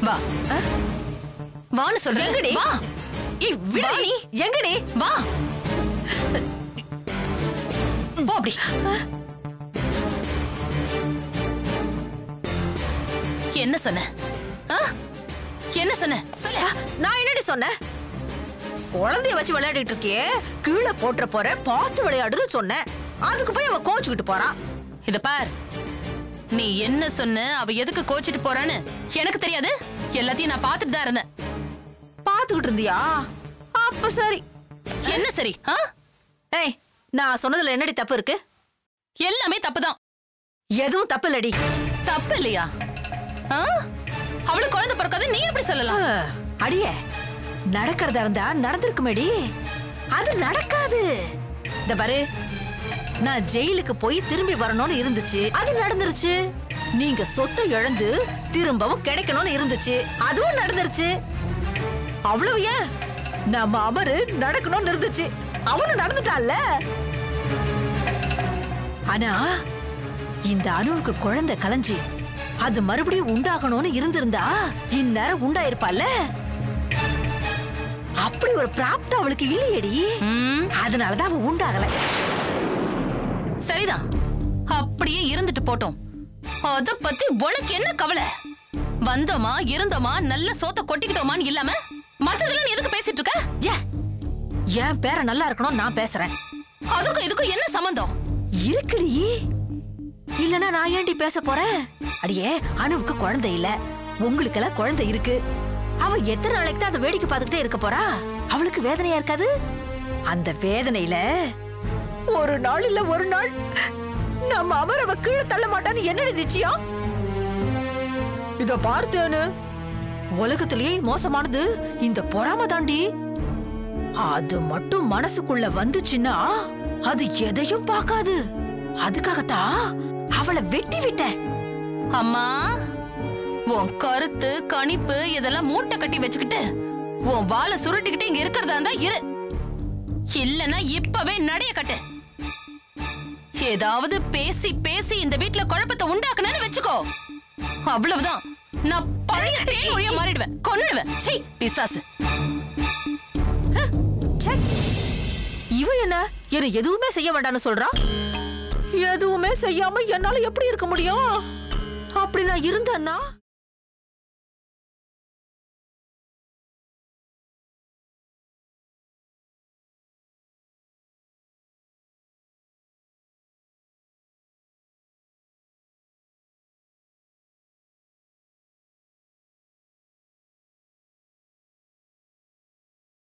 வா வான்னு சொல்றேன். எங்கடி? வா. ஏய் விடடி. எங்கடி? வா. போ அப்படி. என்ன சொன்ன? என்ன சொன்ன? சொல்ல. நான் என்னடி சொன்னேன்? குழந்தைய வச்சு விளையாடிட்டு இருக்கியே, கீழே போட்டுற போற, பார்த்து விளையாடுன்னு சொன்னேன். அதுக்கு போய் அவ கோச்சுக்கிட்டு போறான். இத பார், நீ என்ன சொன்ன, அவ எதுக்கு கோச்சிட்டு போறான்னு எனக்கு தெரியாது. எல்லாத்தையும் நான் பார்த்துட்டு தான் இருந்தேன். பாத்துக்கிட்டு இருந்தியா? அப்ப சரி. என்ன சரி? ஏய், நான் சொன்னதுல என்னடி தப்பு இருக்கு? எல்லாமே தப்புதான். எதுவும் தப்பு இல்லடி. தப்பு இல்லையா? அவளுக்கு குழந்தை பிறக்காது, நீ எப்படி சொல்லலாம்? அடியே, நடக்கிறதா இருந்தா நடந்திருக்குமேடி. அது நடக்காது. இந்த பாரு, நான் ஜெயிலுக்கு போய் திரும்பி வரணும்னு இருந்துச்சு, அது நடந்துருச்சு. நீங்க சொத்தை இழந்து திரும்பவும் கிடைக்கணும்னு இருந்துச்சு, அதுவும் நடந்துருச்சு. அவ்வளவு ஏன், நம்ம அமரு நடக்கணும்னு இருந்துச்சு, அவனும் நடந்துட்டான்ல. ஆனா இந்த அணுவுக்கு குழந்தை கலைஞ்சி அது மறுபடியும் உண்டாகணும்னு இருந்திருந்தா இந்நேரம் உண்டாயிருப்பால. அப்படி ஒரு பிராப்தம் அவளுக்கு இல்லையடி. அதனாலதான் அவ உண்டாகல. சரிதான், அப்படியே இருந்துட்டு போட்டோம். அத பத்தி உனக்கு என்ன கவலை? வந்தோமா இருந்தோமா நல்ல சோத்த கொட்டிக்கிட்டோமான்னு இல்லாம மத்ததெல்லாம் நீ எதுக்கு பேசிட்டு இருக்க? என் பேரை நல்லா இருக்கணும் நான் பேசுறேன். அதுக்கும் இதுக்கும் என்ன சம்பந்தம் இருக்குடி? இல்லனா நான் ஏன்டி பேச போறேன்? அடியே, அணுவுக்கு குழந்தை இல்ல, உங்களுக்கெல்லாம் குழந்தை இருக்கு. அவ எத்தனை நாளைக்கு தான் அதை வேடிக்கை பார்த்துக்கிட்டே இருக்க போறா? அவளுக்கு வேதனையா இருக்காது? அந்த வேதனையில ஒரு நாள் இல்ல ஒரு நாள் நம்ம அமரவ கீழே தள்ள மாட்டான்னு என்னடி நிச்சயம்? இத பார்த்தேன்னு உலகத்திலேயே மோசமானது இந்த பொறாம தாண்டி. அது மட்டும் மனசுக்குள்ள வந்துச்சுன்னா அது எதையும் பார்க்காது. அதுக்காகத்தான் அவளை வெட்டி விட்டேன். அம்மா, உன் கருத்து கணிப்பு இதெல்லாம் மூட்டை கட்டி வச்சுக்கிட்டு உன் வாளை சுருட்டிக்கிட்டு இங்க இருக்கிறதா இருந்தா இரு, இல்லன்னா இப்பவே நடைய கட்டு. ஏதாவது பேசி பேசி இந்த வீட்டுல குழப்பத்தை உண்டாக்குனேன்னு வச்சுக்கோ, அவ்வளவுதான். நான் பழைய தேன் ஒழிய மாறிடுவேன், கொன்னுடுவேன். சீ பிசாசு. இவ என்ன எதுவுமே செய்ய வேண்டாம்னு சொல்றா? எதுவுமே செய்யாம என்னால எப்படி இருக்க முடியும்? அப்படி நான் இருந்தேன்னா